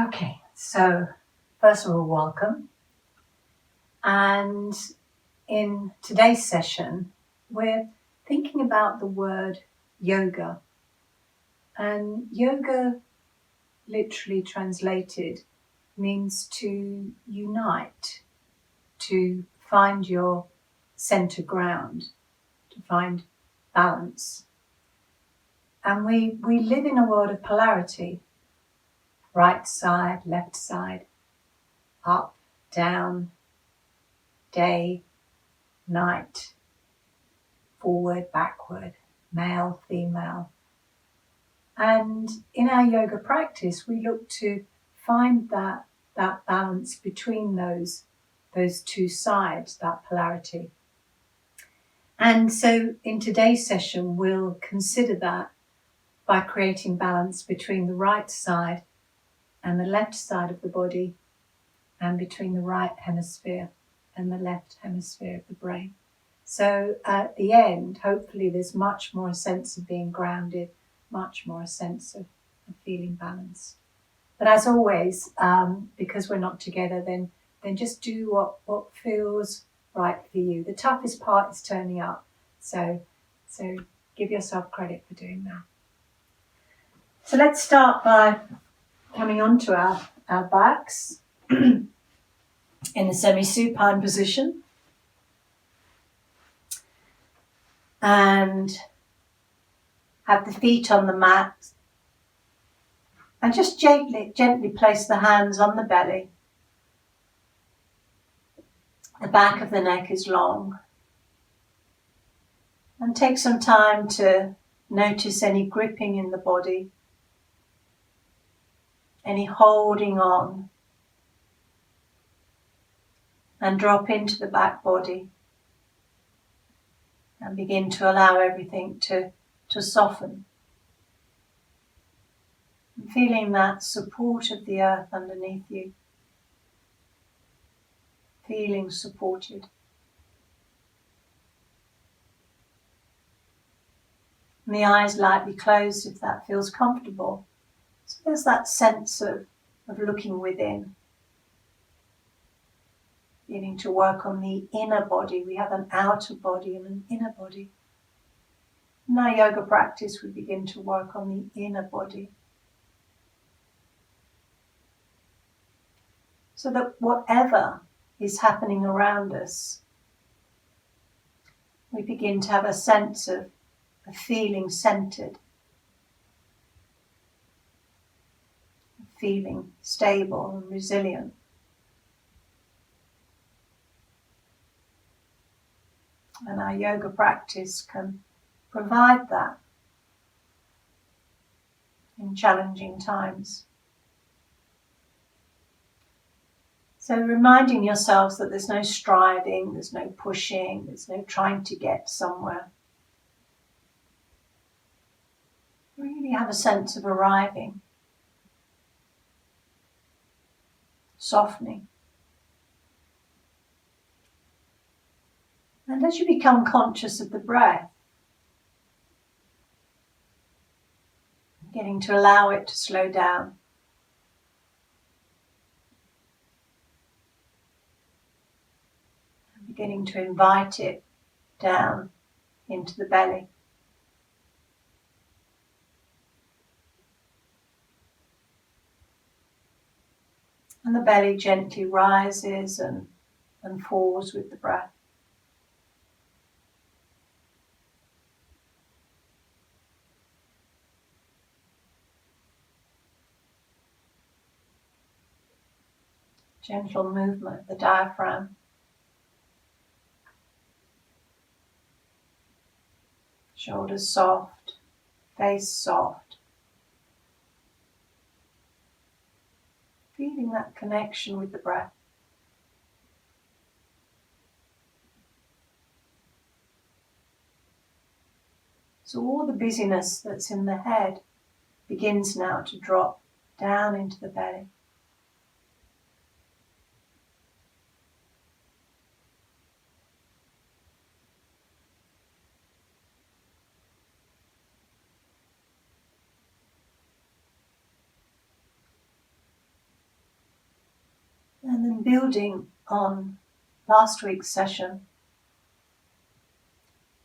Okay, so first of all, welcome. And in today's session, we're thinking about the word yoga. And yoga, literally translated, means to unite, to find your center ground, to find balance. And we live in a world of polarity, right side, left side, up, down, day, night, forward, backward, male, female. And in our yoga practice, we look to find that balance between those two sides, that polarity. And so in today's session, we'll consider that by creating balance between the right side and the left side of the body, and between the right hemisphere and the left hemisphere of the brain. So at the end, hopefully there's much more a sense of being grounded, much more a sense of feeling balanced. But as always, because we're not together, then just do what feels right for you. The toughest part is turning up. So give yourself credit for doing that. So let's start by coming onto our backs in a semi-supine position. And have the feet on the mat. And just gently place the hands on the belly. The back of the neck is long. And take some time to notice any gripping in the body, any holding on. And drop into the back body. And begin to allow everything to soften. And feeling that support of the earth underneath you. Feeling supported. And the eyes lightly closed if that feels comfortable. So there's that sense of looking within. Beginning to work on the inner body. We have an outer body and an inner body. In our yoga practice, we begin to work on the inner body. So that whatever is happening around us, we begin to have a sense of feeling centered, feeling stable and resilient. And our yoga practice can provide that in challenging times. So reminding yourselves that there's no striving, there's no pushing, there's no trying to get somewhere. Really have a sense of arriving, softening. And as you become conscious of the breath, beginning to allow it to slow down. And beginning to invite it down into the belly. And the belly gently rises and falls with the breath. Gentle movement of the diaphragm. Shoulders soft, face soft. Feeling that connection with the breath. So all the busyness that's in the head begins now to drop down into the belly. And then building on last week's session,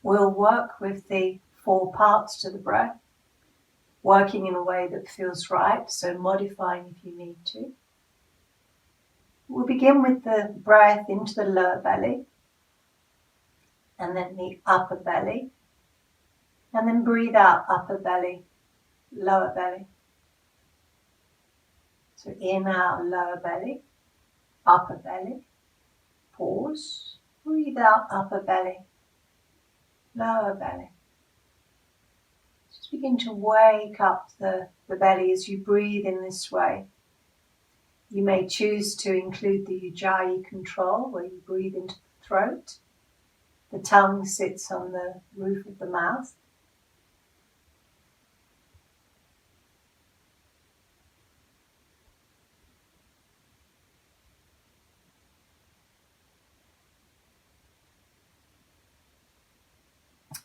we'll work with the 4 parts to the breath, working in a way that feels right, so modifying if you need to. We'll begin with the breath into the lower belly, and then the upper belly, and then breathe out upper belly, lower belly. So inhale, lower belly, upper belly, pause, breathe out upper belly, lower belly. Just begin to wake up the belly as you breathe in this way. You may choose to include the Ujjayi control, where you breathe into the throat. The tongue sits on the roof of the mouth.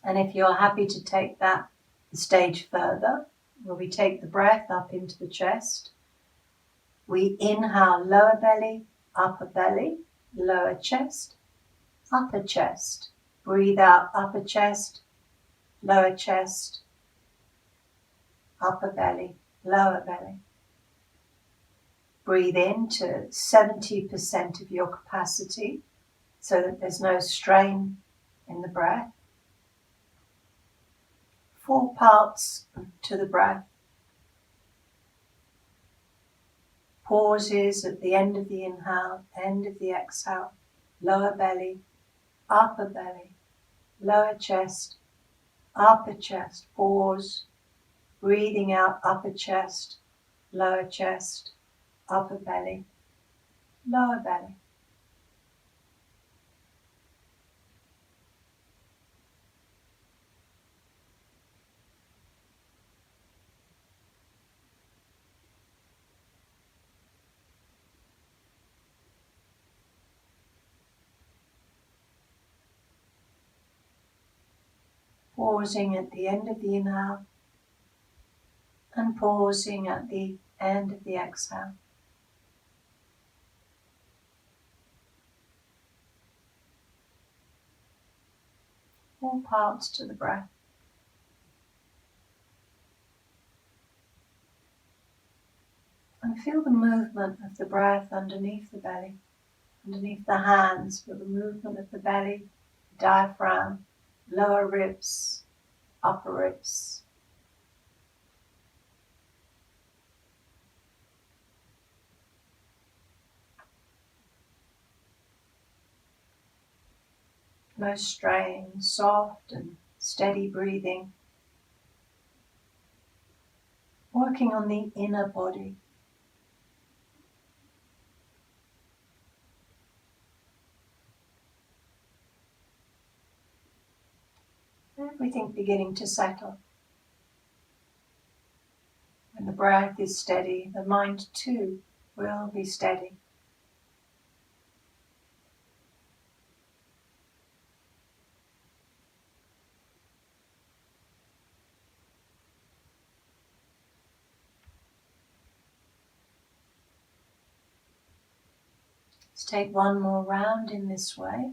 And if you're happy to take that a stage further, where we take the breath up into the chest, we inhale lower belly, upper belly, lower chest, upper chest. Breathe out upper chest, lower chest, upper belly, lower belly. Breathe in to 70% of your capacity so that there's no strain in the breath. 4 parts to the breath. Pauses at the end of the inhale, end of the exhale. Lower belly, upper belly, lower chest, upper chest. Pause. Breathing out upper chest, lower chest, upper belly, lower belly. Pausing at the end of the inhale and pausing at the end of the exhale. All parts to the breath. And feel the movement of the breath underneath the belly, underneath the hands. Feel the movement of the belly, diaphragm, lower ribs, upper ribs. No strain, soft and steady breathing. Working on the inner body. Everything beginning to settle. When the breath is steady, the mind too will be steady. Let's take one more round in this way.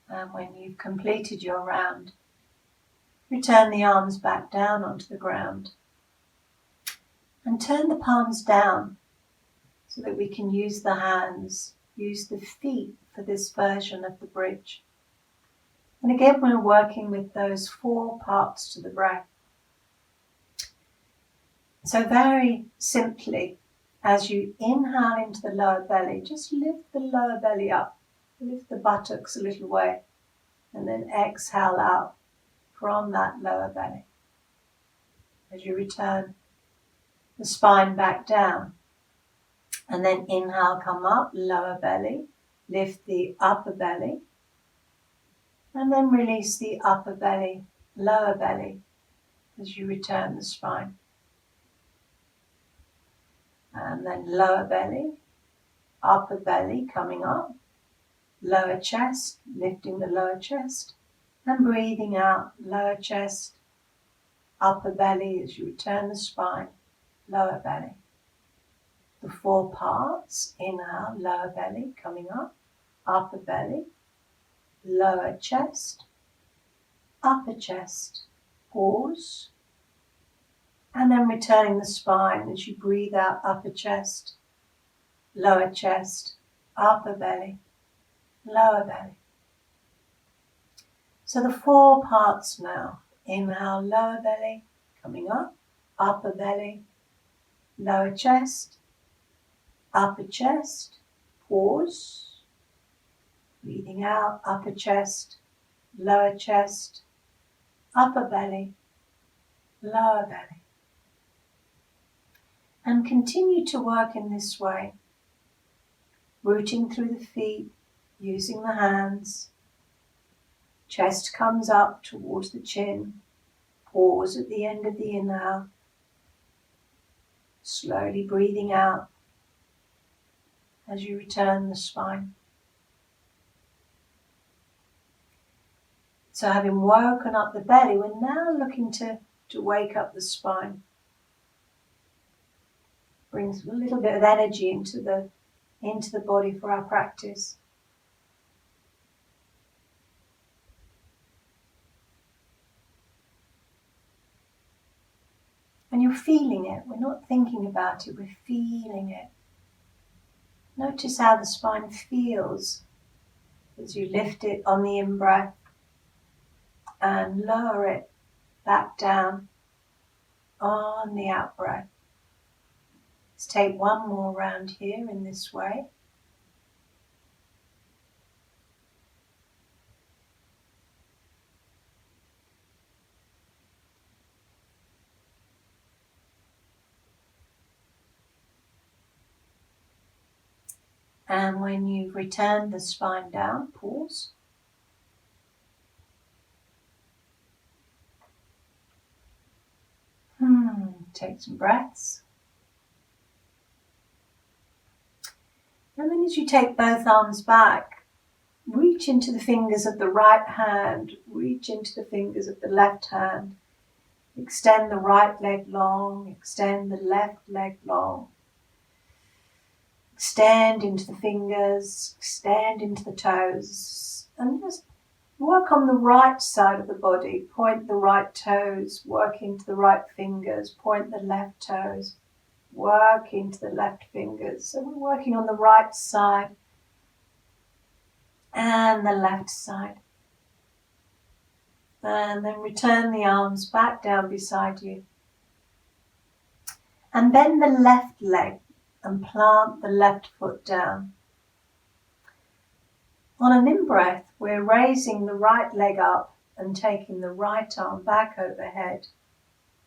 And when you've completed your round, return the arms back down onto the ground and turn the palms down so that we can use the hands, use the feet for this version of the bridge. And again, we're working with those 4 parts to the breath. So very simply, as you inhale into the lower belly, just lift the lower belly up, lift the buttocks a little way, and then exhale out from that lower belly. As you return the spine back down, and then inhale, come up, lower belly, lift the upper belly, and then release the upper belly, lower belly, as you return the spine. And then lower belly, upper belly coming up, lower chest, lifting the lower chest, And breathing out, lower chest, upper belly as you return the spine, lower belly. The 4 parts, inhale, lower belly, coming up, upper belly, lower chest, upper chest, pause, and then returning the spine as you breathe out, upper chest, lower chest, upper belly, lower belly. So the 4 parts now, inhale, lower belly, coming up, upper belly, lower chest, upper chest, pause, breathing out, upper chest, lower chest, upper belly, lower belly. And continue to work in this way, rooting through the feet, using the hands. Chest comes up towards the chin. Pause at the end of the inhale. Slowly breathing out as you return the spine. So having woken up the belly, we're now looking to wake up the spine. Brings a little bit of energy into the body for our practice. And you're feeling it. We're not thinking about it, we're feeling it. Notice how the spine feels as you lift it on the in-breath and lower it back down on the out-breath. Let's take one more round here in this way. And when you've returned the spine down, pause. Take some breaths. And then as you take both arms back, reach into the fingers of the right hand, reach into the fingers of the left hand. Extend the right leg long, extend the left leg long. Extend into the fingers, extend into the toes, and just work on the right side of the body. Point the right toes, work into the right fingers, point the left toes, work into the left fingers. So we're working on the right side and the left side. And then return the arms back down beside you. And bend the left leg and plant the left foot down. On an in-breath, we're raising the right leg up and taking the right arm back overhead,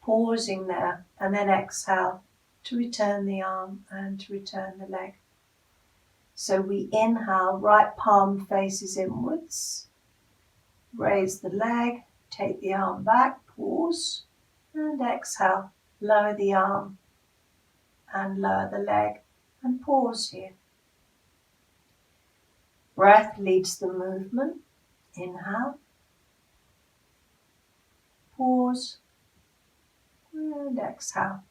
pausing there, and then exhale to return the arm and to return the leg. So we inhale, right palm faces inwards, raise the leg, take the arm back, pause, and exhale, lower the arm and lower the leg, and pause here. Breath leads the movement. Inhale, pause, and exhale,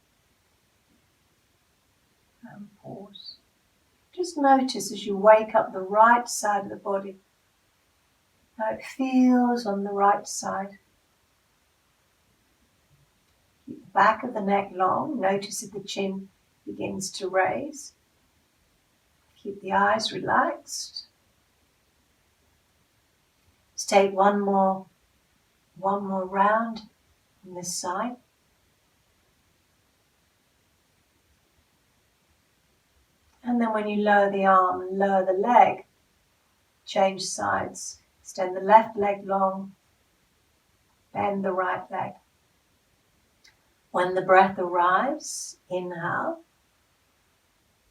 and pause. Just notice as you wake up the right side of the body, how it feels on the right side. Keep the back of the neck long. Notice if the chin begins to raise. Keep the eyes relaxed. Let's take one more round on this side. And then when you lower the arm and lower the leg, change sides. Extend the left leg long, bend the right leg. When the breath arrives, inhale.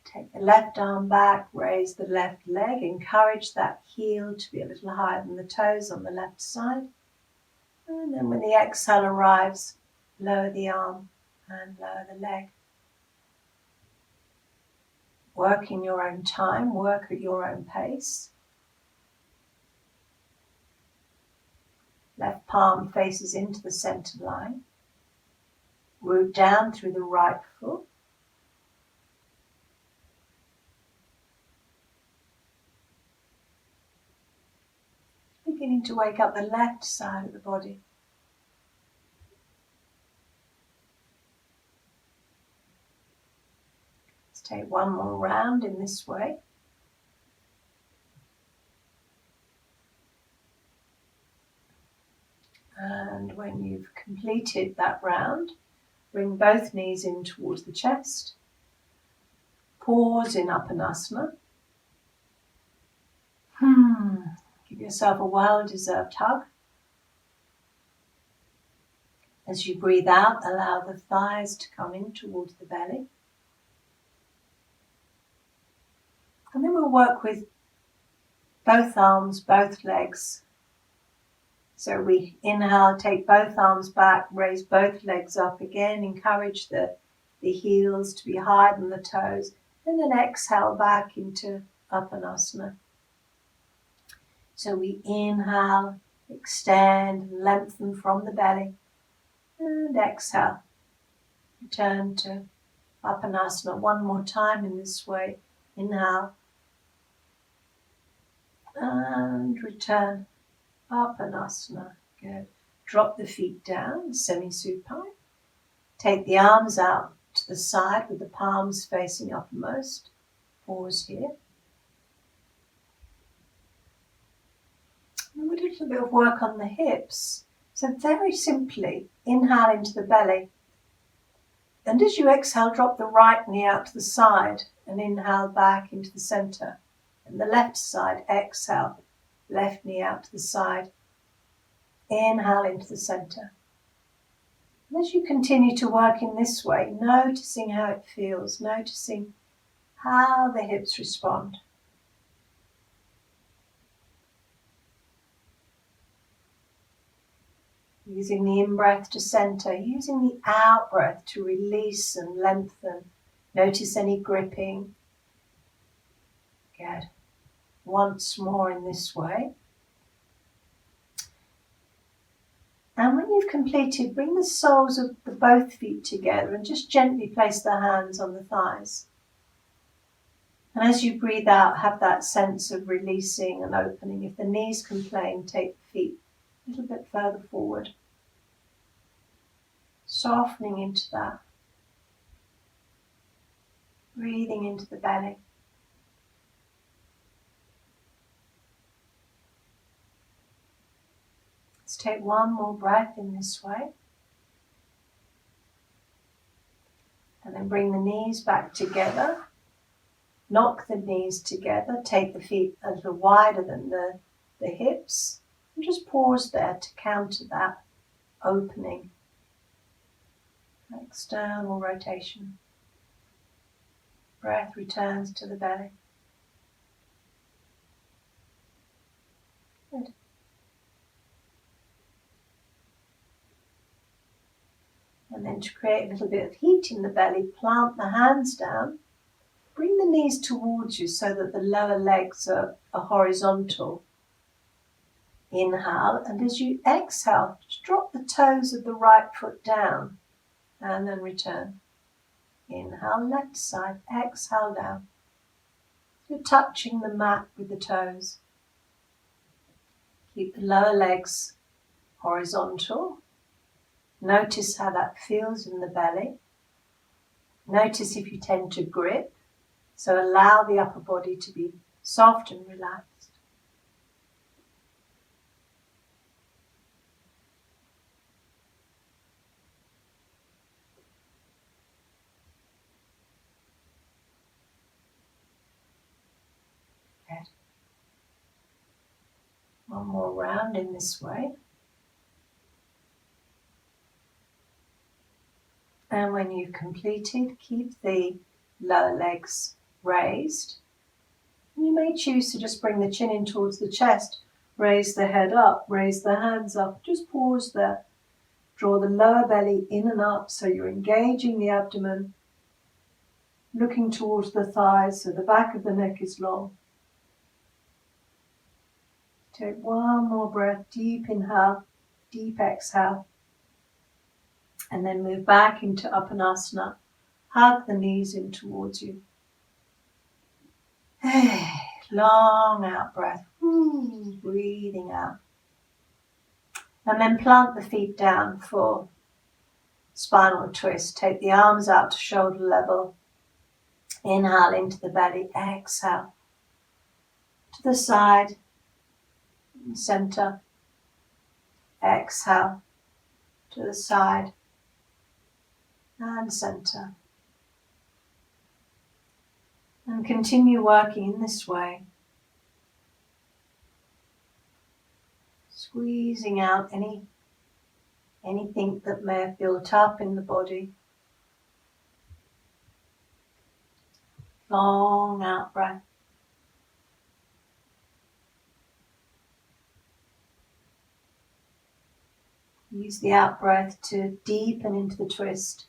Take the left arm back, raise the left leg, encourage that heel to be a little higher than the toes on the left side. And then when the exhale arrives, lower the arm and lower the leg. Work in your own time, work at your own pace. Left palm faces into the center line. Root down through the right foot. Beginning to wake up the left side of the body. Let's take one more round in this way. And when you've completed that round, bring both knees in towards the chest. Pause in Uttanasana. Give yourself a well-deserved hug. As you breathe out, allow the thighs to come in towards the belly. And then we'll work with both arms, both legs. So we inhale, take both arms back, raise both legs up again, encourage the heels to be higher than the toes, and then exhale back into Uttanasana. So we inhale, extend, lengthen from the belly, and exhale. Return to Uttanasana one more time in this way. Inhale, and return. Uttanasana. Good. Drop the feet down, semi-supine. Take the arms out to the side with the palms facing uppermost. Pause here. And we do a little bit of work on the hips. So very simply, inhale into the belly. And as you exhale, drop the right knee out to the side and inhale back into the center. And the left side, exhale, left knee out to the side. Inhale into the center. And as you continue to work in this way, noticing how it feels, noticing how the hips respond. Using the in-breath to center, using the out-breath to release and lengthen. Notice any gripping. Good. Once more in this way. And when you've completed, bring the soles of the both feet together and just gently place the hands on the thighs. And as you breathe out, have that sense of releasing and opening. If the knees complain, take the feet a little bit further forward. Softening into that. Breathing into the belly. Let's take one more breath in this way. And then bring the knees back together. Knock the knees together. Take the feet a little wider than the hips. And just pause there to counter that opening. External rotation. Breath returns to the belly. Good. And then to create a little bit of heat in the belly, plant the hands down. Bring the knees towards you so that the lower legs are horizontal. Inhale, and as you exhale, just drop the toes of the right foot down and then return. Inhale, left side, exhale down. You're touching the mat with the toes. Keep the lower legs horizontal. Notice how that feels in the belly. Notice if you tend to grip. So allow the upper body to be soft and relaxed. Good. One more round in this way. And when you've completed, keep the lower legs raised. You may choose to just bring the chin in towards the chest, raise the head up, raise the hands up, just pause there. Draw the lower belly in and up so you're engaging the abdomen, looking towards the thighs so the back of the neck is long. Take one more breath, deep inhale deep exhale. And then move back into Uttanasana. Hug the knees in towards you. Long out breath. Breathing out. And then plant the feet down for spinal twist. Take the arms out to shoulder level. Inhale into the belly. Exhale. To the side. Center. Exhale. To the side. And center. And continue working in this way. Squeezing out anything that may have built up in the body. Long out breath. Use the out breath to deepen into the twist.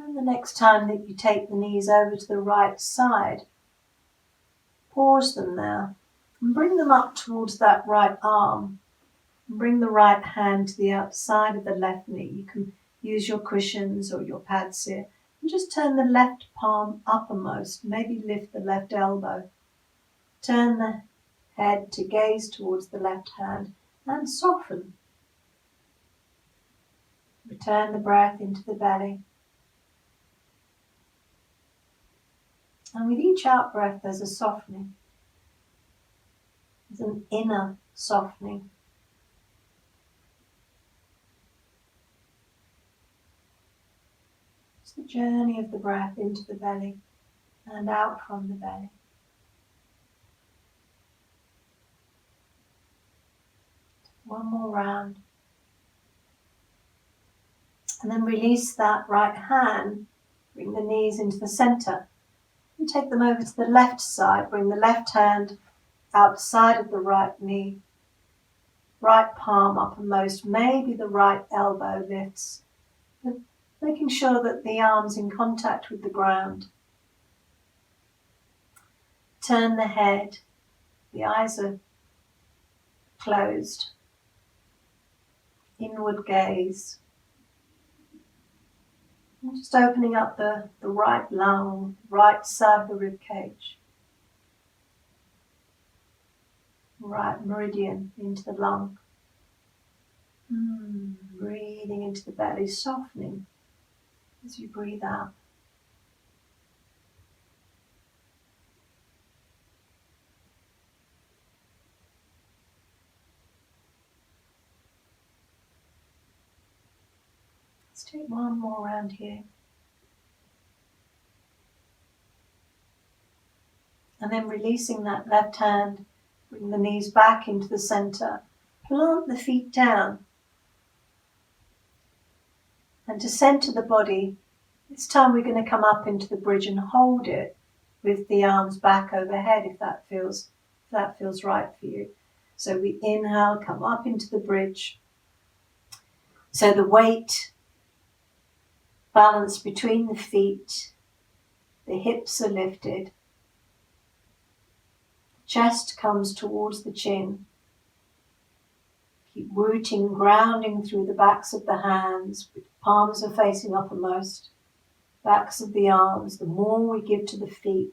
And the next time that you take the knees over to the right side, pause them there and bring them up towards that right arm. And bring the right hand to the outside of the left knee. You can use your cushions or your pads here. And just turn the left palm uppermost. Maybe lift the left elbow. Turn the head to gaze towards the left hand and soften. Return the breath into the belly. And with each out breath, there's a softening. There's an inner softening. It's the journey of the breath into the belly and out from the belly. One more round. And then release that right hand. Bring the knees into the center. And take them over to the left side. Bring the left hand outside of the right knee. Right palm uppermost. Maybe the right elbow lifts. But making sure that the arm's in contact with the ground. Turn the head. The eyes are closed. Inward gaze. And just opening up the right lung, right side of the rib cage. Right meridian into the lung. Breathing into the belly, softening as you breathe out. Let's take one more round here. And then releasing that left hand, bring the knees back into the center. Plant the feet down. And to center the body, this time we're going to come up into the bridge and hold it with the arms back overhead if that feels right for you. So we inhale, come up into the bridge. So the weight balance between the feet, the hips are lifted, chest comes towards the chin. Keep rooting, grounding through the backs of the hands, palms are facing uppermost, backs of the arms. The more we give to the feet,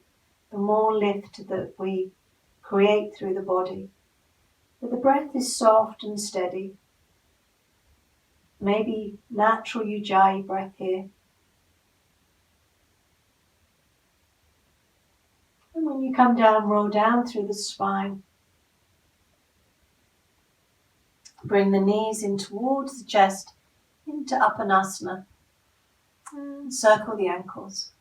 the more lift that we create through the body. But the breath is soft and steady. Maybe natural Ujjayi breath here. And when you come down, roll down through the spine. Bring the knees in towards the chest, into Uttanasana. And circle the ankles.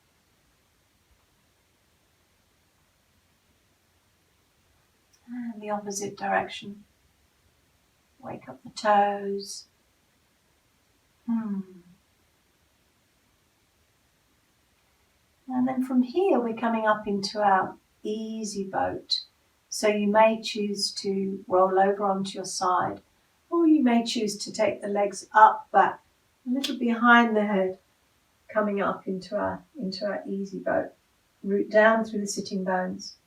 And the opposite direction. Wake up the toes. And then from here we're coming up into our easy boat. So you may choose to roll over onto your side, or you may choose to take the legs up, back, a little behind the head, coming up into our easy boat. Root down through the sitting bones.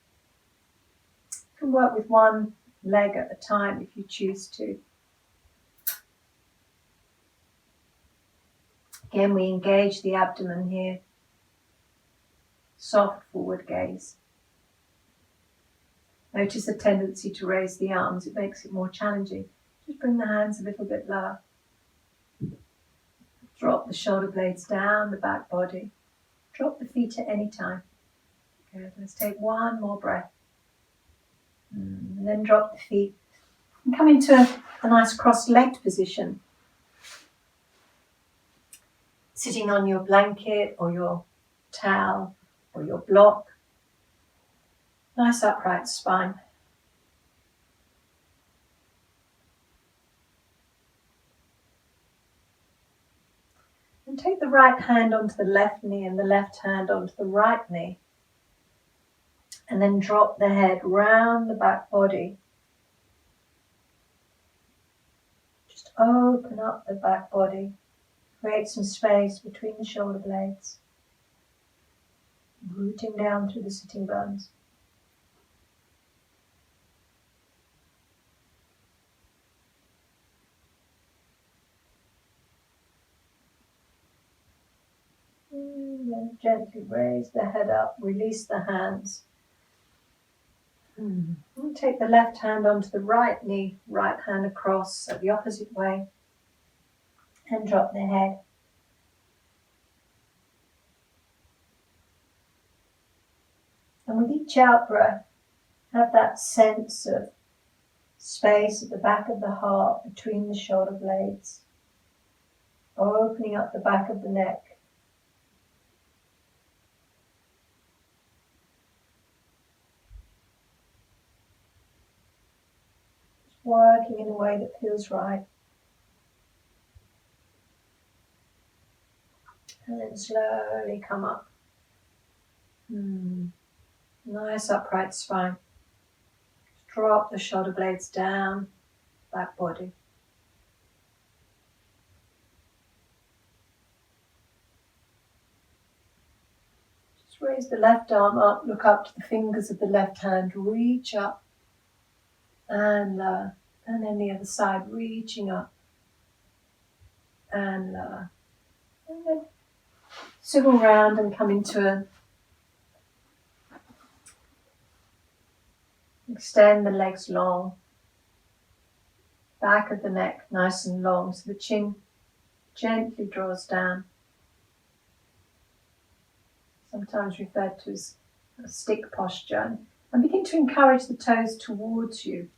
You can work with one leg at a time if you choose to. Again, we engage the abdomen here. Soft forward gaze. Notice the tendency to raise the arms. It makes it more challenging. Just bring the hands a little bit lower. Drop the shoulder blades down, the back body. Drop the feet at any time. Good. Let's take one more breath. And then drop the feet. And come into a nice cross-legged position. Sitting on your blanket or your towel or your block. Nice upright spine. And take the right hand onto the left knee and the left hand onto the right knee. And then drop the head round the back body. Just open up the back body. Create some space between the shoulder blades. Rooting down through the sitting bones. And then gently raise the head up, release the hands. And take the left hand onto the right knee, right hand across, so the opposite way. And drop the head. And with each out breath, have that sense of space at the back of the heart between the shoulder blades, opening up the back of the neck. Just working in a way that feels right. And then slowly come up. Nice upright spine. Just drop the shoulder blades down, back body. Just raise the left arm up, look up to the fingers of the left hand, reach up and lower. And then the other side, reaching up and lower. And then swivel round and come into a extend the legs long, back of the neck nice and long, so the chin gently draws down. Sometimes referred to as a stick posture. And begin to encourage the toes towards you,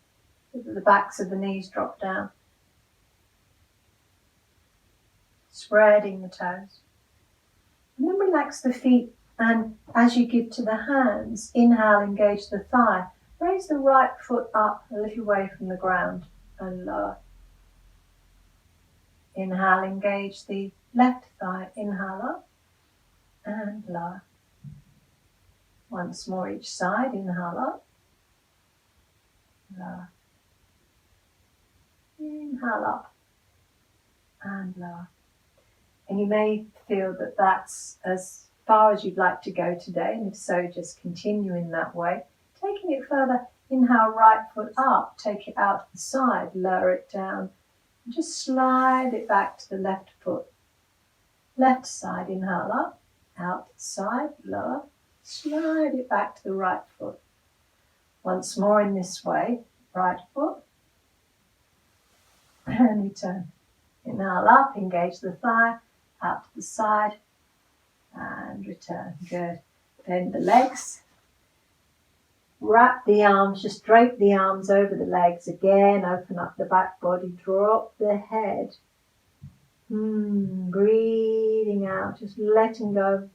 so that the backs of the knees drop down. Spreading the toes. And then relax the feet, and as you give to the hands, inhale, engage the thigh. Raise the right foot up a little way from the ground and lower. Inhale, engage the left thigh. Inhale up and lower. Once more each side. Inhale up, lower. Inhale up and lower. And you may feel that that's as far as you'd like to go today, and if so, just continue in that way. Taking it further, inhale, right foot up, take it out to the side, lower it down, and just slide it back to the left foot. Left side, inhale up, out to the side, lower, slide it back to the right foot. Once more in this way, right foot, and return. Inhale up, engage the thigh, out to the side, and return. Good. Bend the legs. Wrap the arms, just drape the arms over the legs. Again, open up the back body, drop the head. Breathing out, just letting go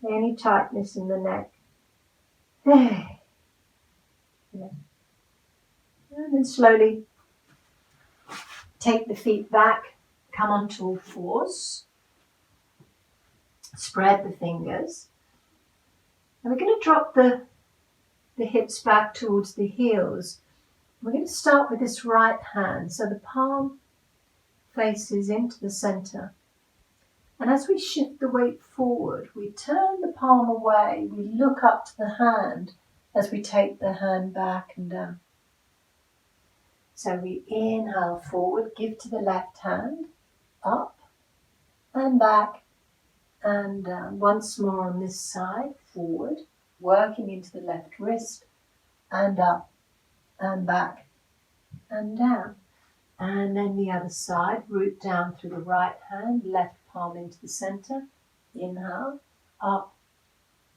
any tightness in the neck. And then slowly take the feet back, come onto all fours. Spread the fingers. And we're going to drop the hips back towards the heels. We're going to start with this right hand. So the palm faces into the center. And as we shift the weight forward, we turn the palm away, we look up to the hand as we take the hand back and down. So we inhale forward, give to the left hand, up and back and down. Once more on this side, forward, working into the left wrist and up and back and down. And then the other side, root down through the right hand, left palm into the center. Inhale, up,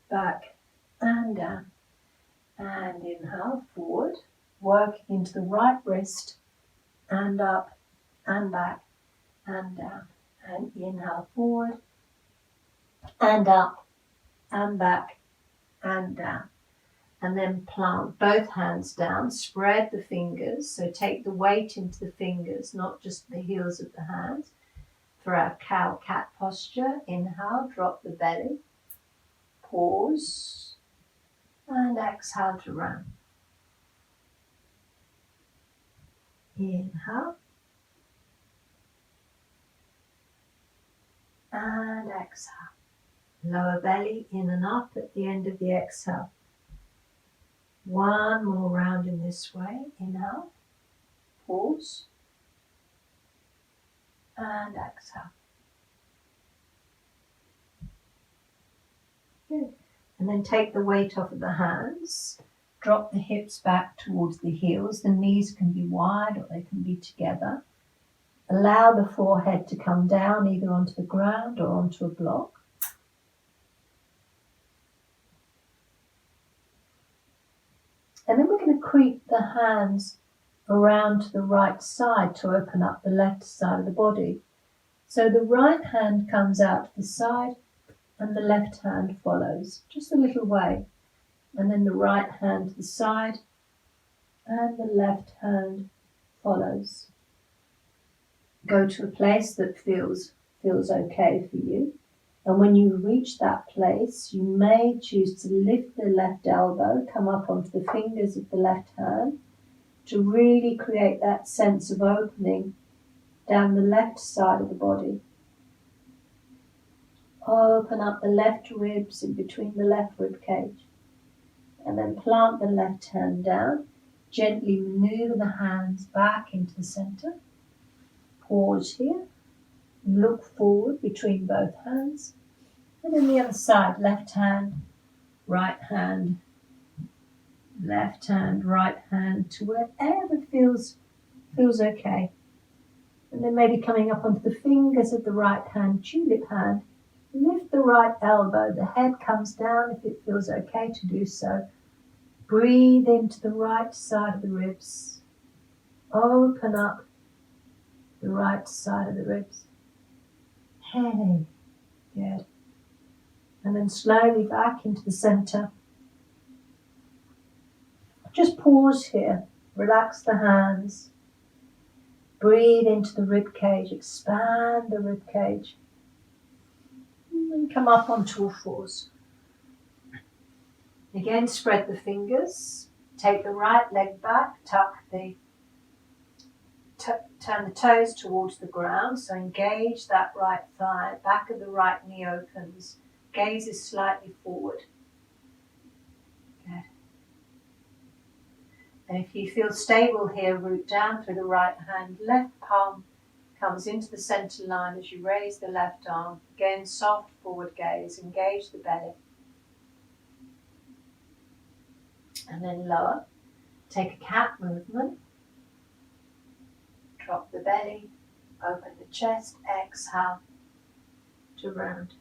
back and down. And inhale, forward, working into the right wrist and up and back and down. And inhale, forward and up and back and down. And then plant both hands down, spread the fingers, so take the weight into the fingers, not just the heels of the hands. For our cow-cat posture, inhale, drop the belly, pause, and exhale to round. Inhale, and exhale. Lower belly in and up at the end of the exhale. One more round in this way. Inhale, pause, and exhale. Good. And then take the weight off of the hands. Drop the hips back towards the heels. The knees can be wide or they can be together. Allow the forehead to come down either onto the ground or onto a block. And then we're going to creep the hands around to the right side to open up the left side of the body. So the right hand comes out to the side and the left hand follows, just a little way. And then the right hand to the side and the left hand follows. Go to a place that feels okay for you. And when you reach that place, you may choose to lift the left elbow, come up onto the fingers of the left hand to really create that sense of opening down the left side of the body. Open up the left ribs in between the left rib cage. And then plant the left hand down. Gently maneuver the hands back into the center. Pause here. Look forward between both hands. And then the other side, left hand, right hand, right hand, to wherever feels okay. And then maybe coming up onto the fingers of the right hand, tulip hand. Lift the right elbow, the head comes down if it feels okay to do so. Breathe into the right side of the ribs. Open up the right side of the ribs. Hey, good. And then slowly back into the center. Just pause here. Relax the hands. Breathe into the rib cage. Expand the rib cage. And come up onto all fours. Again, spread the fingers. Take the right leg back. Turn the toes towards the ground. So engage that right thigh. Back of the right knee opens. Gaze is slightly forward. Good. And if you feel stable here, root down through the right hand. Left palm comes into the center line as you raise the left arm. Again, soft forward gaze. Engage the belly. And then lower. Take a cat movement. Drop the belly. Open the chest. Exhale to round.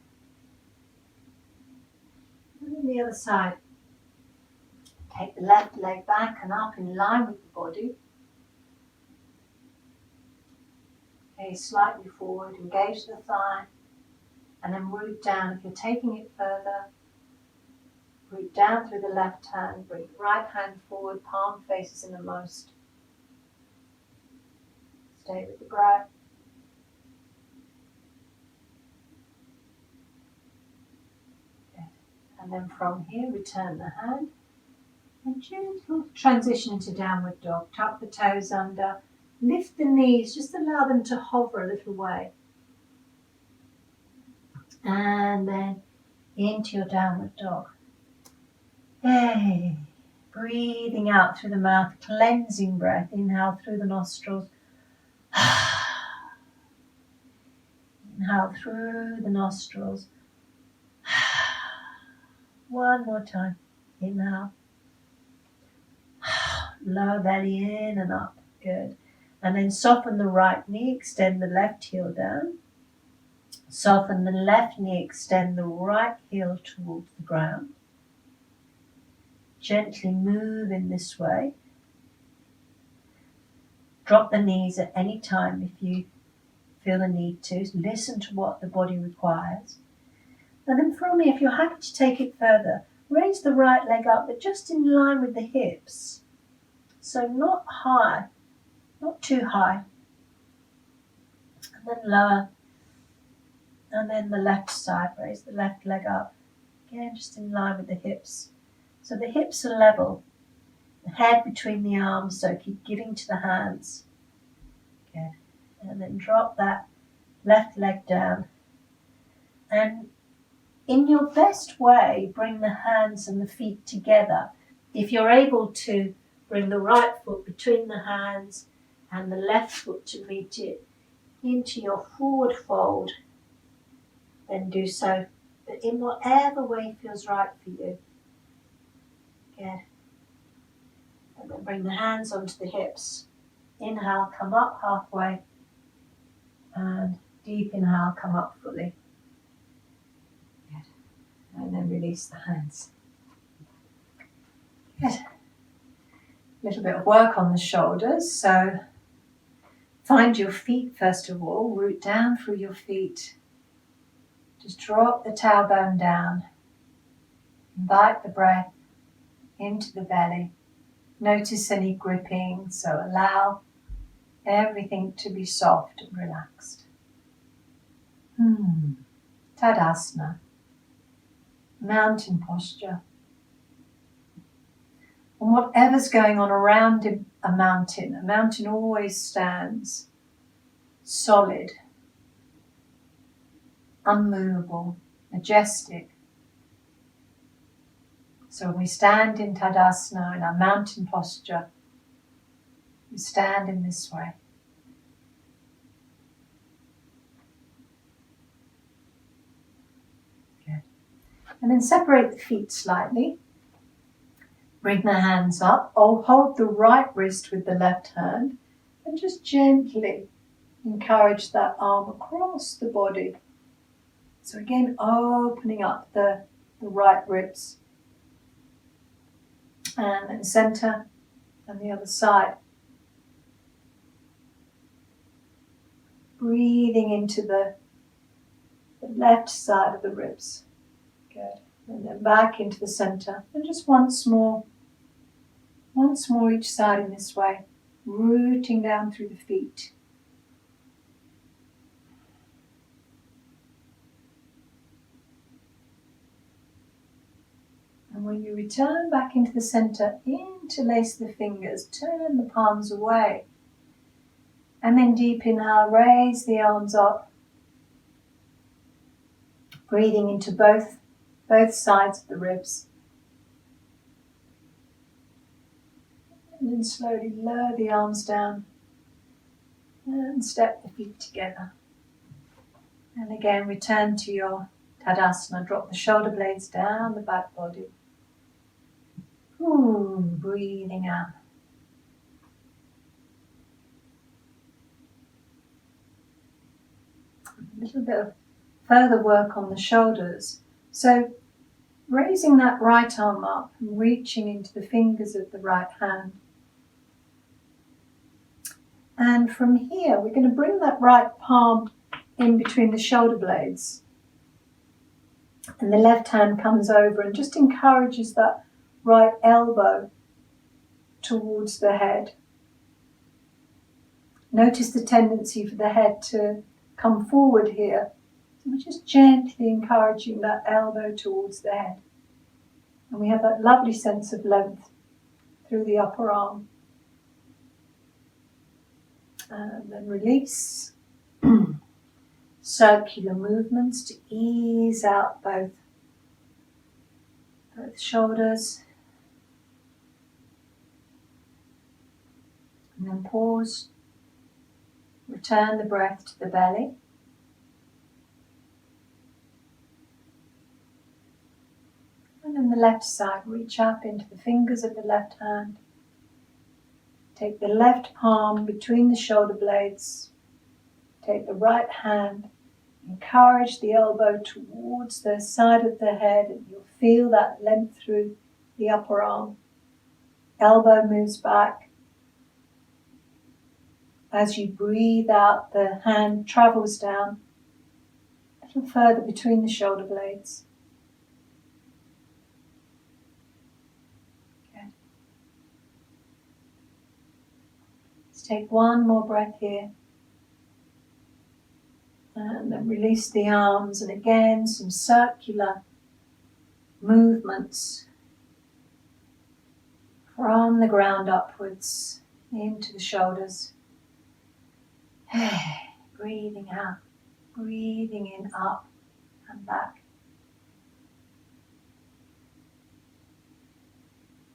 And then the other side. Take the left leg back and up in line with the body. Gaze slightly forward, engage the thigh, and then root down. If you're taking it further, root down through the left hand, bring the right hand forward, palm faces innermost. Stay with the breath. Good. And then from here, return the hand. And gentle transition into downward dog. Tuck the toes under. Lift the knees. Just allow them to hover a little way. And then into your downward dog. Hey. Breathing out through the mouth, cleansing breath. Inhale through the nostrils. Inhale through the nostrils. One more time. Inhale. Lower belly in and up. Good. And then soften the right knee, extend the left heel down. Soften the left knee, extend the right heel towards the ground. Gently move in this way. Drop the knees at any time if you feel the need to. Listen to what the body requires. And then from here, if you're happy to take it further, raise the right leg up, but just in line with the hips. So not high, not too high. And then lower. And then the left side, raise the left leg up. Again, just in line with the hips. So the hips are level. The head between the arms, so keep giving to the hands. Good. And then drop that left leg down. And in your best way, bring the hands and the feet together. If you're able to bring the right foot between the hands and the left foot to meet it into your forward fold, then do so. But in whatever way feels right for you. Good. And then bring the hands onto the hips. Inhale, come up halfway. And deep inhale, come up fully. Good. And then release the hands. Good. A little bit of work on the shoulders. So find your feet first of all. Root down through your feet. Just drop the tailbone down. Invite the breath into the belly. Notice any gripping, so allow everything to be soft and relaxed. Tadasana, mountain posture. And whatever's going on around a mountain always stands solid, unmovable, majestic. So when we stand in Tadasana, in our mountain posture, we stand in this way. Good. And then separate the feet slightly. Bring the hands up. Hold the right wrist with the left hand and just gently encourage that arm across the body. So again, opening up the right ribs. And then center and the other side. Breathing into the left side of the ribs. Good. And then back into the center. And just once more each side in this way. Rooting down through the feet. And when you return back into the center, interlace the fingers, turn the palms away. And then deep inhale, raise the arms up. Breathing into both sides of the ribs. And then slowly lower the arms down and step the feet together. And again, return to your Tadasana. Drop the shoulder blades down the back body. Breathing out. A little bit of further work on the shoulders. So raising that right arm up and reaching into the fingers of the right hand. And from here, we're going to bring that right palm in between the shoulder blades. And the left hand comes over and just encourages that right elbow towards the head. Notice the tendency for the head to come forward here. So we're just gently encouraging that elbow towards the head. And we have that lovely sense of length through the upper arm. And then release. circular movements to ease out both shoulders. And then pause. Return the breath to the belly. And on the left side, reach up into the fingers of the left hand. Take the left palm between the shoulder blades. Take the right hand. Encourage the elbow towards the side of the head, and you'll feel that length through the upper arm. Elbow moves back. As you breathe out, the hand travels down a little further between the shoulder blades. Good. Let's take one more breath here. And then release the arms, and again some circular movements from the ground upwards into the shoulders. Breathing out, breathing in, up and back.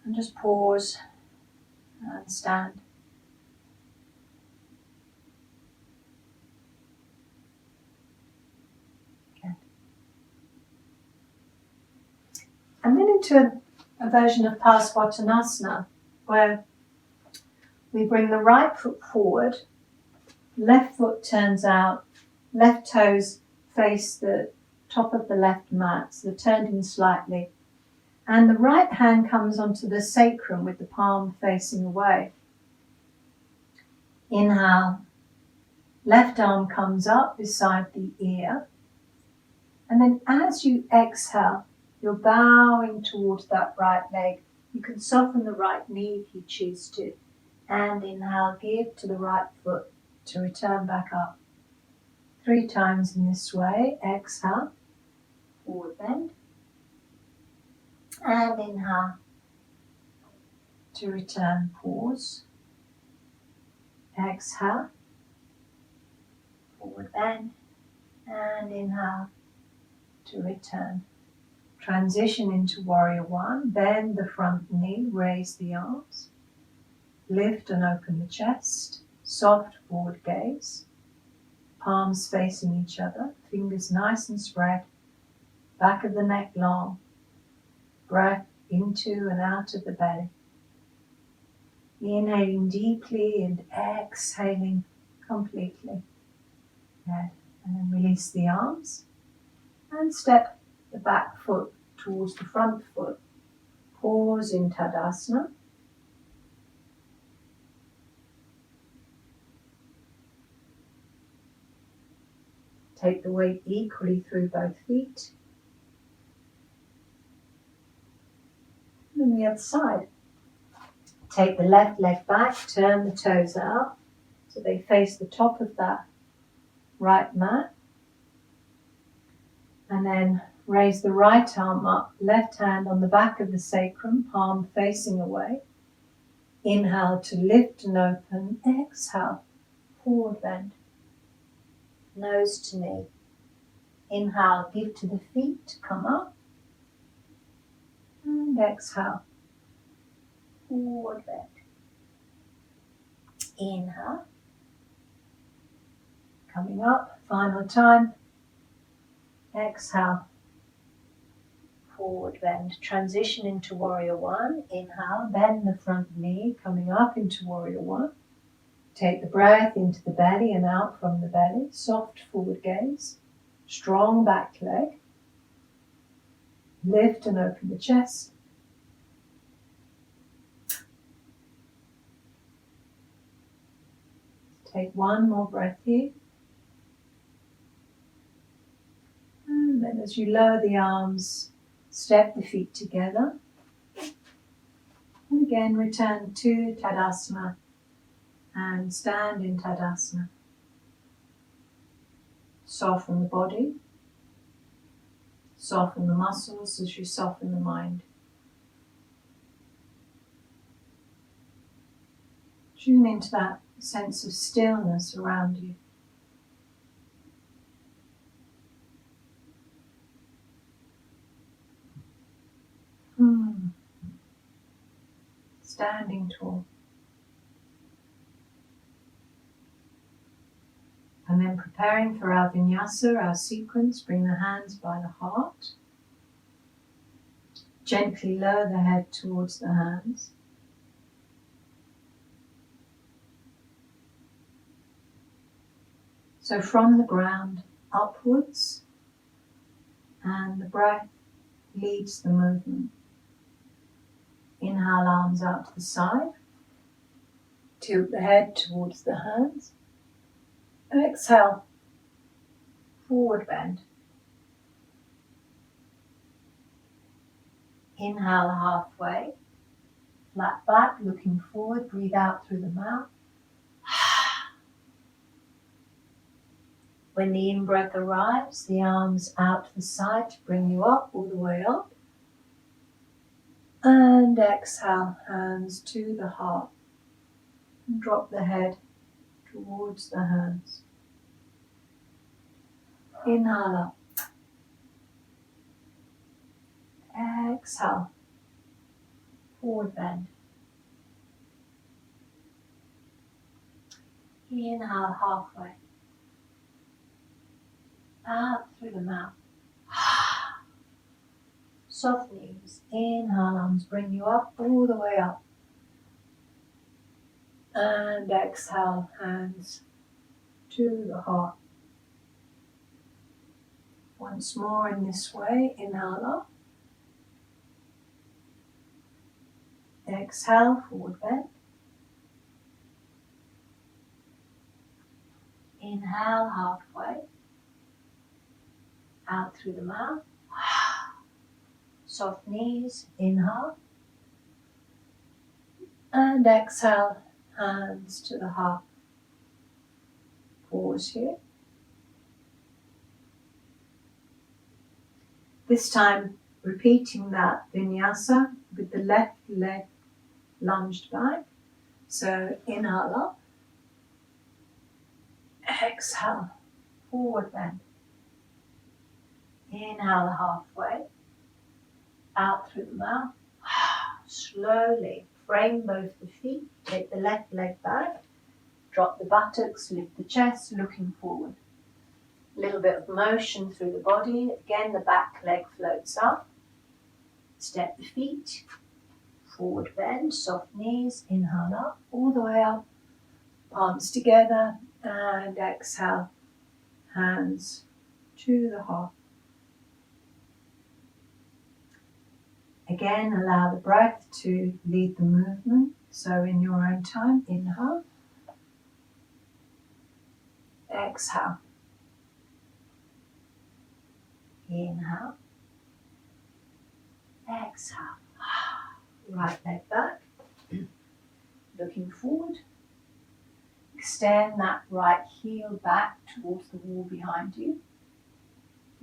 And just pause and stand. Good. And then into a version of Parsvottanasana, where we bring the right foot forward, left foot turns out, left toes face the top of the left mat, so they're turned in slightly. And the right hand comes onto the sacrum with the palm facing away. Inhale, left arm comes up beside the ear. And then as you exhale, you're bowing towards that right leg. You can soften the right knee if you choose to. And inhale, give to the right foot to return back up. 3 times in this way. Exhale, forward bend. And inhale, to return, pause. Exhale, forward bend. And inhale, to return. Transition into warrior one. Bend the front knee, raise the arms. Lift and open the chest. Soft forward gaze. Palms facing each other. Fingers nice and spread. Back of the neck long. Breath into and out of the belly. Inhaling deeply and exhaling completely. Good. And then release the arms. And step the back foot towards the front foot. Pause in Tadasana. Take the weight equally through both feet. And the other side. Take the left leg back, turn the toes out so they face the top of that right mat. And then raise the right arm up, left hand on the back of the sacrum, palm facing away. Inhale to lift and open. Exhale, forward bend. Nose to knee. Inhale, give to the feet, come up. And exhale, forward bend. Inhale. Coming up, final time. Exhale, forward bend. Transition into warrior one. Inhale, bend the front knee, coming up into warrior one. Take the breath into the belly and out from the belly. Soft forward gaze. Strong back leg. Lift and open the chest. Take one more breath here. And then as you lower the arms, step the feet together. And again, return to Tadasana and stand in Tadasana. Soften the body. Soften the muscles as you soften the mind. Tune into that sense of stillness around you. standing tall. And then preparing for our vinyasa, our sequence, bring the hands by the heart. Gently lower the head towards the hands. So from the ground upwards, and the breath leads the movement. Inhale, arms out to the side. Tilt the head towards the hands. Exhale, forward bend. Inhale halfway, flat back, looking forward, breathe out through the mouth. When the in-breath arrives, the arms out to the side to bring you up, all the way up. And exhale, hands to the heart. And drop the head towards the hands. Inhale up. Exhale, forward bend. Inhale halfway. Out through the mouth. Soft knees. Inhale, arms bring you up, all the way up. And exhale, hands to the heart. Once more in this way. Inhale up. Exhale, forward bend. Inhale, halfway. Out through the mouth. Soft knees. Inhale. And exhale, hands to the heart. Pause here. This time, repeating that vinyasa with the left leg lunged back. So inhale up. Exhale, forward bend. Inhale halfway. Out through the mouth. Slowly frame both the feet. Take the left leg back. Drop the buttocks, lift the chest, looking forward. A little bit of motion through the body. Again, the back leg floats up. Step the feet. Forward bend, soft knees. Inhale up, all the way up. Palms together. And exhale, hands to the heart. Again, allow the breath to lead the movement. So in your own time, inhale. Exhale. Inhale. Exhale. Right leg back. Looking forward. Extend that right heel back towards the wall behind you.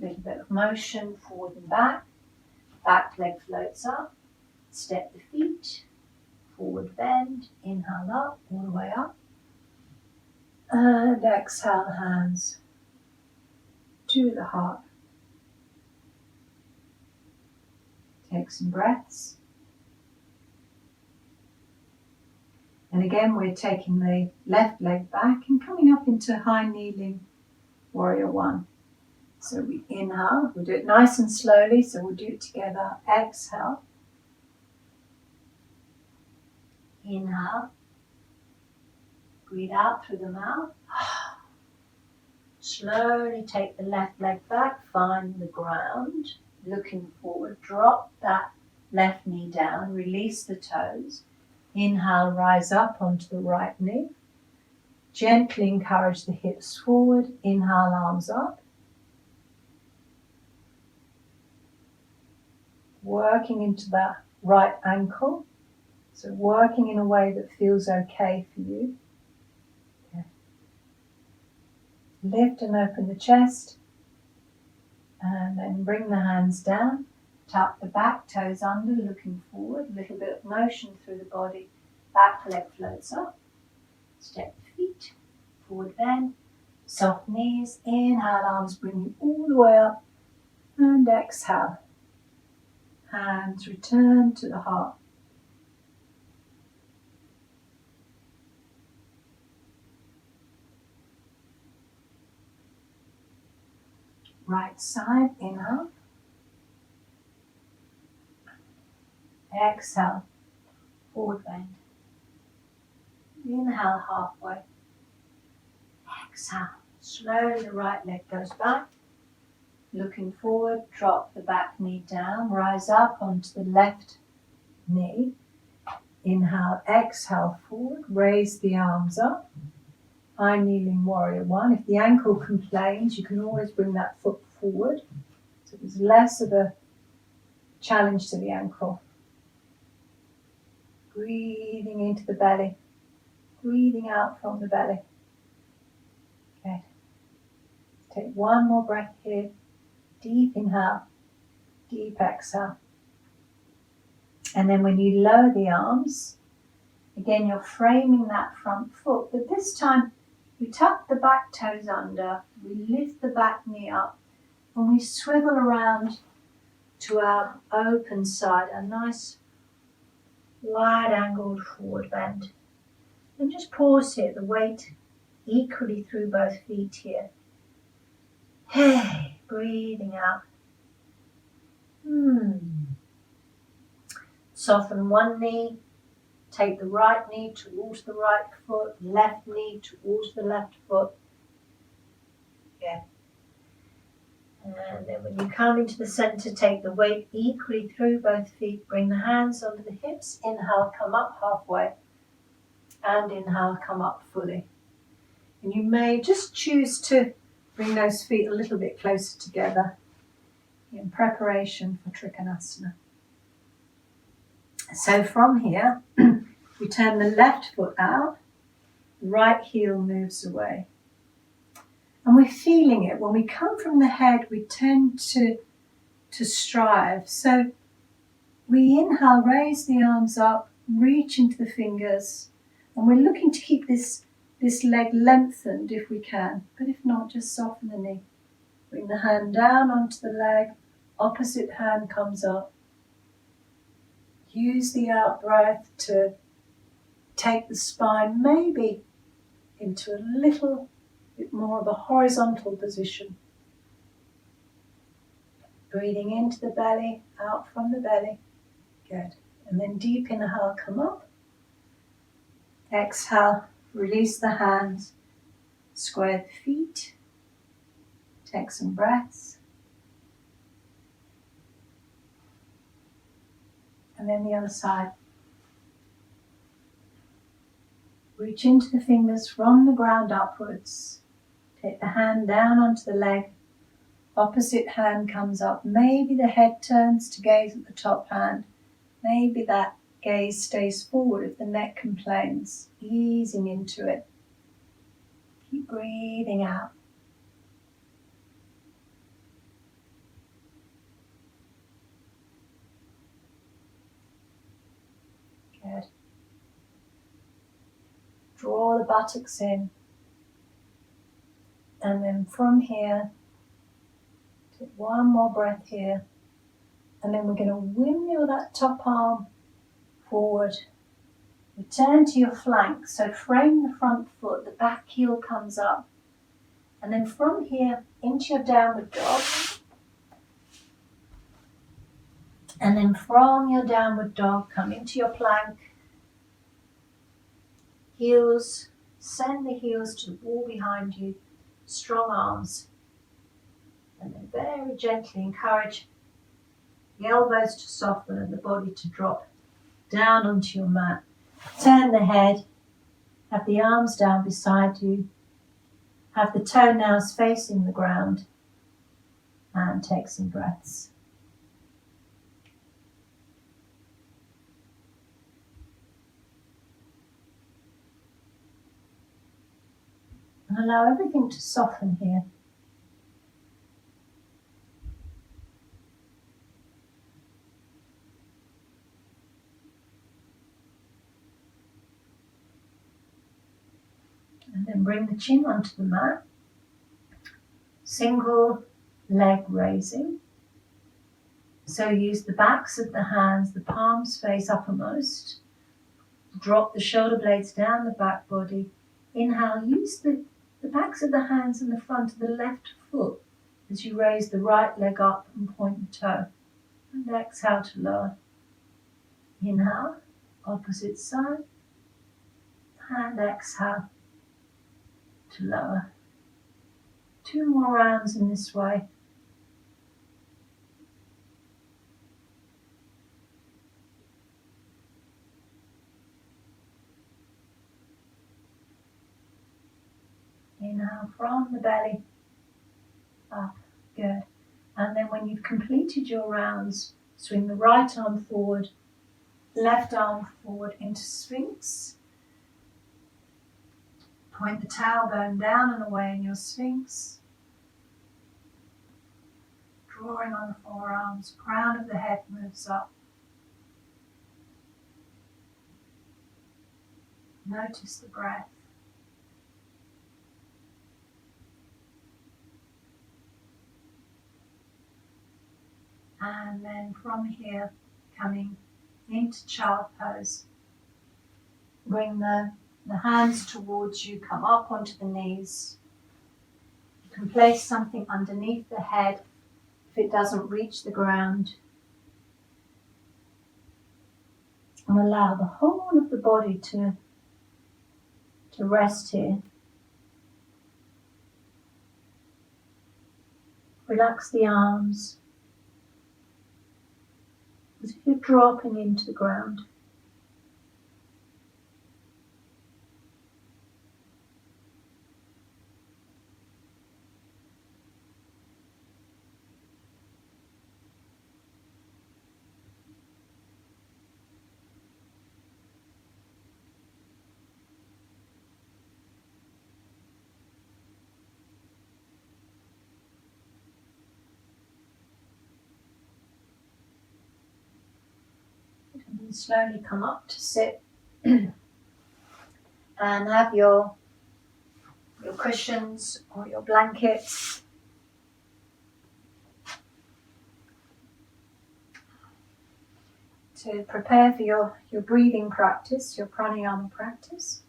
A little bit of motion forward and back. Back leg floats up. Step the feet. Forward bend. Inhale up, all the way up. And exhale, hands to the heart. Take some breaths. And again, we're taking the left leg back and coming up into high kneeling warrior one. So we inhale, we'll do it nice and slowly, so we'll do it together. Exhale. Inhale. Breathe out through the mouth. Slowly take the left leg back, find the ground. Looking forward, drop that left knee down, release the toes. Inhale, rise up onto the right knee. Gently encourage the hips forward. Inhale, arms up. Working into that right ankle. So working in a way that feels okay for you. Okay. Lift and open the chest. And then bring the hands down. Tuck the back toes under, looking forward. A little bit of motion through the body. Back leg floats up. Step the feet. Forward bend. Soft knees. Inhale, arms bring you all the way up. And exhale. Hands return to the heart. Right side, inhale. Exhale, forward bend. Inhale halfway. Exhale, slowly the right leg goes back. Looking forward, drop the back knee down, rise up onto the left knee. Inhale, exhale, forward, raise the arms up. I'm kneeling warrior one. If the ankle complains, you can always bring that foot forward. So there's less of a challenge to the ankle. Breathing into the belly, breathing out from the belly. Okay. Take one more breath here. Deep inhale, deep exhale. And then when you lower the arms, again you're framing that front foot, but this time we tuck the back toes under, we lift the back knee up, and we swivel around to our open side, a nice wide angled forward bend. And just pause here, the weight equally through both feet here. Hey, breathing out. Soften one knee, take the right knee towards the right foot, left knee towards the left foot. Yeah. And then when you come into the center, take the weight equally through both feet, bring the hands onto the hips, inhale, come up halfway, and inhale, come up fully. And you may just choose to bring those feet a little bit closer together in preparation for Trikonasana. So from here, we turn the left foot out, the right heel moves away. And we're feeling it. When we come from the head, we tend to strive. So we inhale, raise the arms up, reach into the fingers, and we're looking to keep this leg lengthened if we can. But if not, just soften the knee. Bring the hand down onto the leg, opposite hand comes up. Use the out breath to take the spine maybe into a little bit more of a horizontal position. Breathing into the belly, out from the belly. Good. And then deep inhale, come up. Exhale, release the hands, square the feet. Take some breaths. And then the other side. Reach into the fingers from the ground upwards. Take the hand down onto the leg. Opposite hand comes up. Maybe the head turns to gaze at the top hand. Maybe that gaze stays forward if the neck complains. Easing into it. Keep breathing out. Good. Draw the buttocks in. And then from here, take one more breath here. And then we're going to windmill that top arm forward. Return to your flank. So frame the front foot, the back heel comes up. And then from here into your downward dog. And then from your downward dog, come into your plank. Heels, send the heels to the wall behind you. Strong arms. And then very gently encourage the elbows to soften and the body to drop down onto your mat. Turn the head. Have the arms down beside you. Have the toenails facing the ground. And take some breaths. And allow everything to soften here. And then bring the chin onto the mat. Single leg raising. So use the backs of the hands, the palms face uppermost. Drop the shoulder blades down the back body. Inhale, use the backs of the hands and the front of the left foot as you raise the right leg up and point the toe. And exhale to lower. Inhale, opposite side. And exhale to lower. 2 more rounds in this way. Inhale from the belly, up, good. And then when you've completed your rounds, swing the right arm forward, left arm forward into Sphinx. Point the tailbone down and away in your Sphinx. Drawing on the forearms, crown of the head moves up. Notice the breath. And then from here, coming into child pose. Bring the hands towards you, come up onto the knees. You can place something underneath the head if it doesn't reach the ground. And allow the whole of the body to rest here. Relax the arms as if you're dropping into the ground. And slowly come up to sit and have your cushions or your blankets to prepare for your breathing practice, your pranayama practice.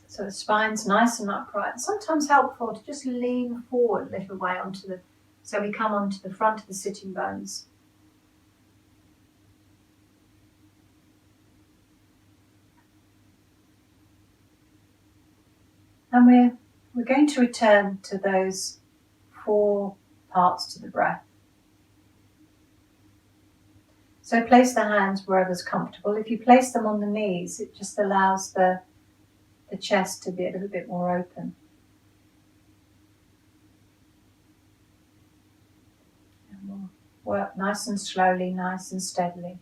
So the spine's nice and upright. It's sometimes helpful to just lean forward a little way so we come onto the front of the sitting bones. And we're going to return to those 4 parts to the breath. So place the hands wherever's comfortable. If you place them on the knees, it just allows the chest to be a little bit more open. And we'll work nice and slowly, nice and steadily.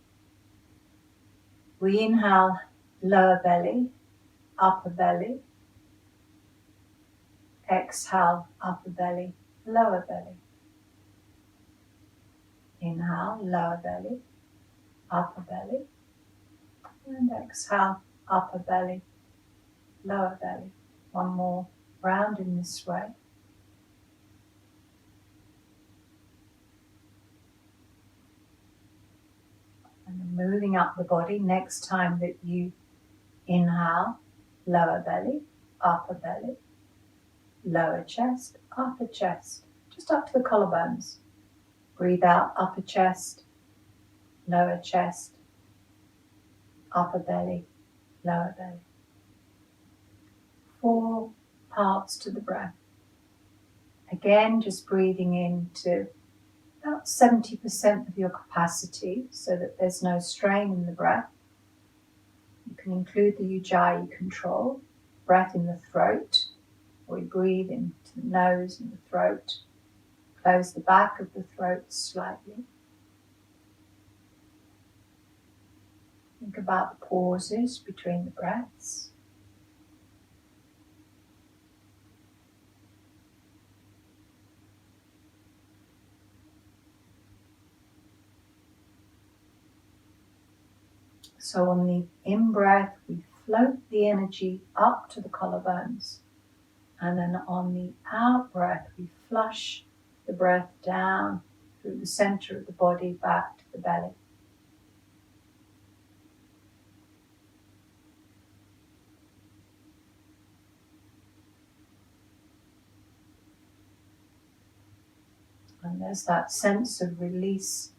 We inhale, lower belly, upper belly. Exhale, upper belly, lower belly. Inhale, lower belly, upper belly. And exhale, upper belly, lower belly. One more round in this way. And then moving up the body, next time that you inhale, lower belly, upper belly, lower chest, upper chest, just up to the collarbones. Breathe out, upper chest, lower chest, upper belly, lower belly. 4 parts to the breath. Again, just breathing into about 70% of your capacity so that there's no strain in the breath. You can include the Ujjayi control, breath in the throat, or you breathe into the nose and the throat. Close the back of the throat slightly. Think about the pauses between the breaths. So on the in-breath, we float the energy up to the collarbones. And then on the out-breath, we flush the breath down through the center of the body back to the belly. And there's that sense of release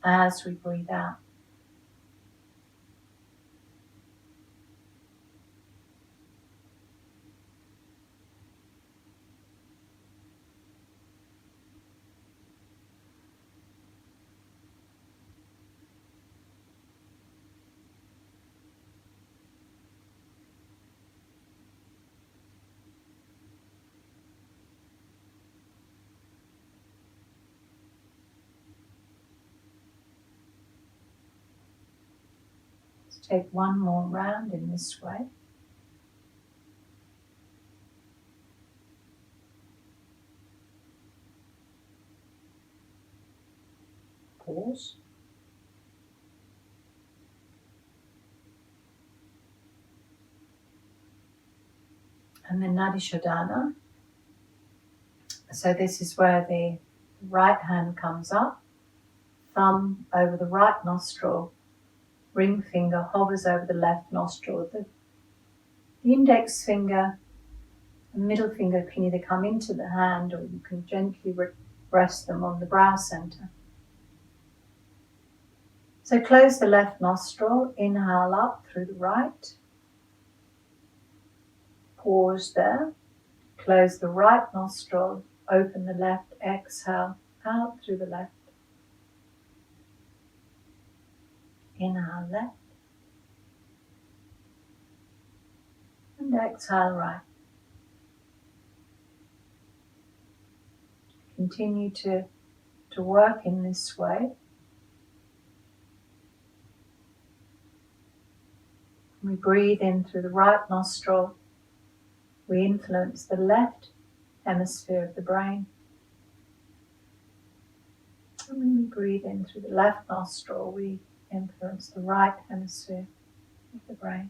as we breathe out. Let's take one more round in this way. Pause. And then Nadi Shodhana. So this is where the right hand comes up, thumb over the right nostril, ring finger hovers over the left nostril. The index finger and middle finger can either come into the hand or you can gently rest them on the brow center. So close the left nostril, inhale up through the right. Pause there. Close the right nostril, open the left, exhale out through the left. Inhale left. And exhale right. Continue to work in this way. We breathe in through the right nostril. We influence the left hemisphere of the brain. And when we breathe in through the left nostril, we influence the right hemisphere of the brain.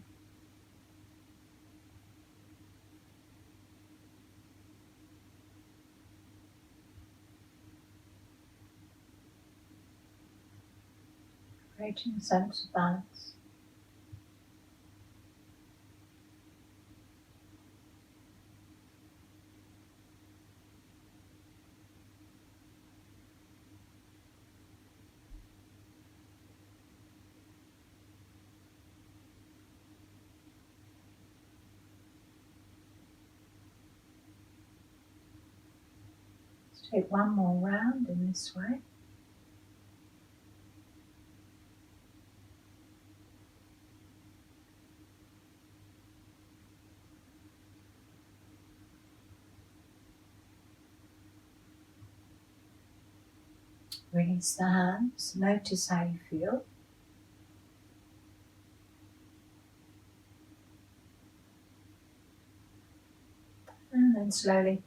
Creating a sense of balance. Let's take one more round in this way. Release the hands, notice how you feel. And then slowly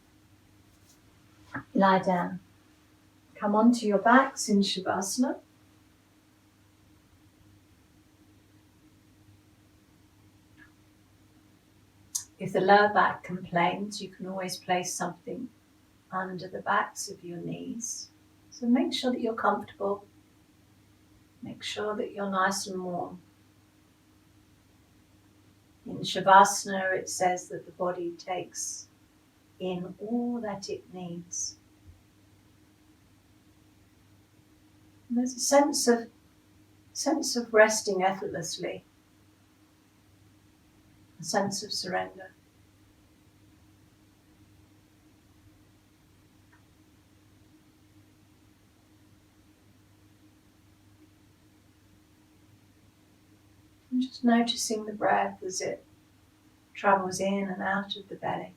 lie down. Come onto your backs in Shavasana. If the lower back complains, you can always place something under the backs of your knees. So make sure that you're comfortable. Make sure that you're nice and warm. In Shavasana, it says that the body takes in all that it needs. And there's a sense of resting effortlessly, a sense of surrender. And just noticing the breath as it travels in and out of the belly.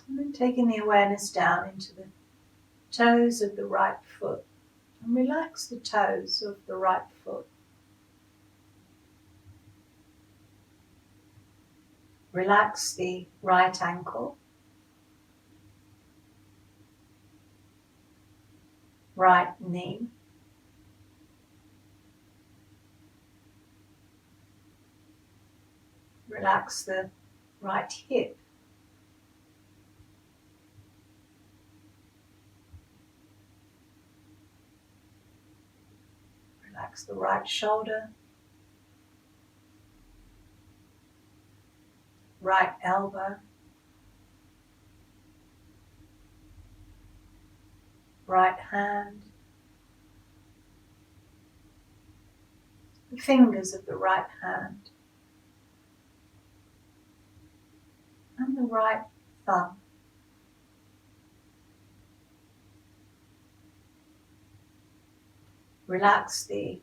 And then taking the awareness down into the toes of the right foot. And relax the toes of the right foot. Relax the right ankle, right knee, Relax the right hip. Relax the right shoulder. Right elbow. Right hand. The fingers of the right hand. And the right thumb. Relax the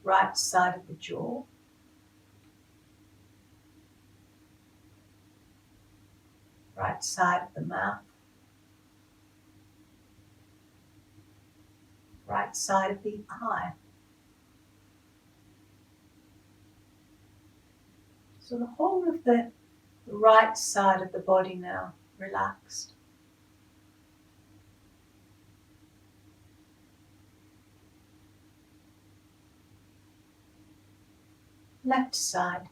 right side of the jaw. Right side of the mouth. Right side of the eye. So the whole of the right side of the body now relaxed. Left side.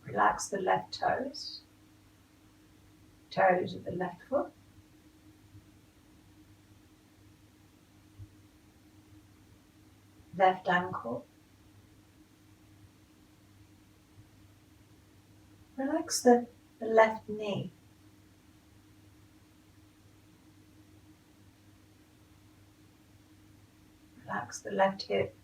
Relax the left toes. Toes of the left foot. Left ankle. Relax the left knee. Relax the left hip.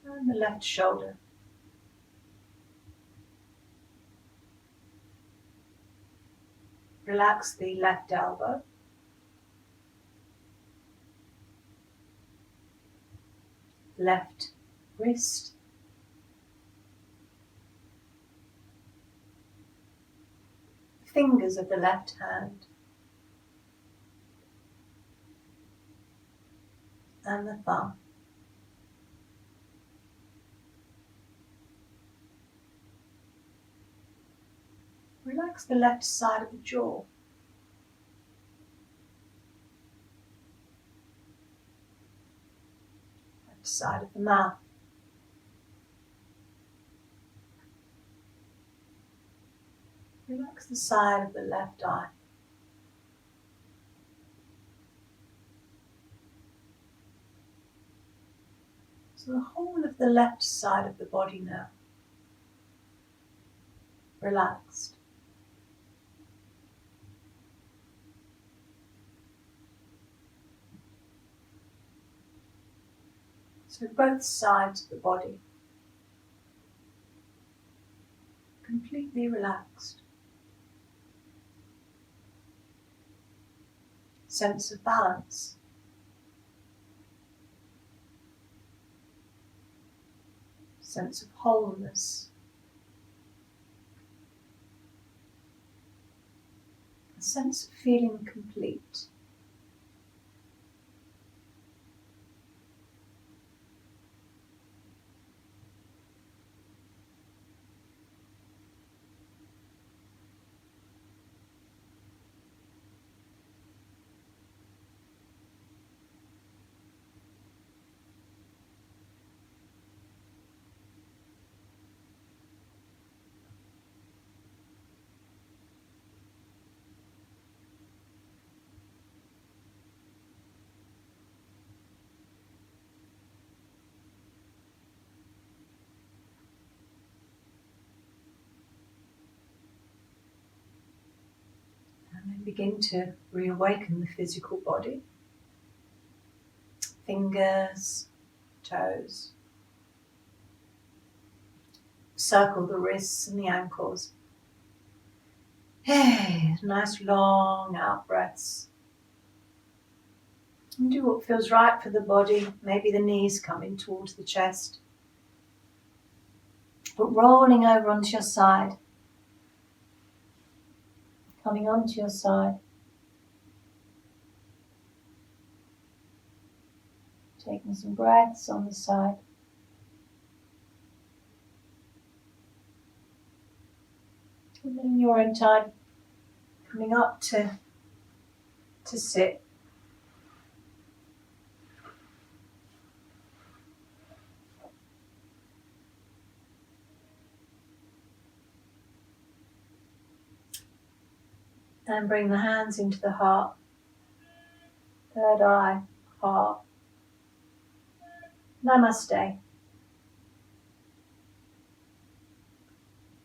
And the left shoulder. Relax the left elbow. Left wrist. Fingers of the left hand. And the thumb. Relax the left side of the jaw. Left side of the mouth. Relax the side of the left eye. So the whole of the left side of the body now relaxed. So both sides of the body completely relaxed. Sense of balance. Sense of wholeness. A sense of feeling complete. And then begin to reawaken the physical body. Fingers, toes. Circle the wrists and the ankles. Hey, nice long out breaths. And do what feels right for the body. Maybe the knees coming towards the chest. But rolling over onto your side. Coming onto your side. Taking some breaths on the side. And then in your own time, coming up to sit. And bring the hands into the heart, third eye, heart. Namaste.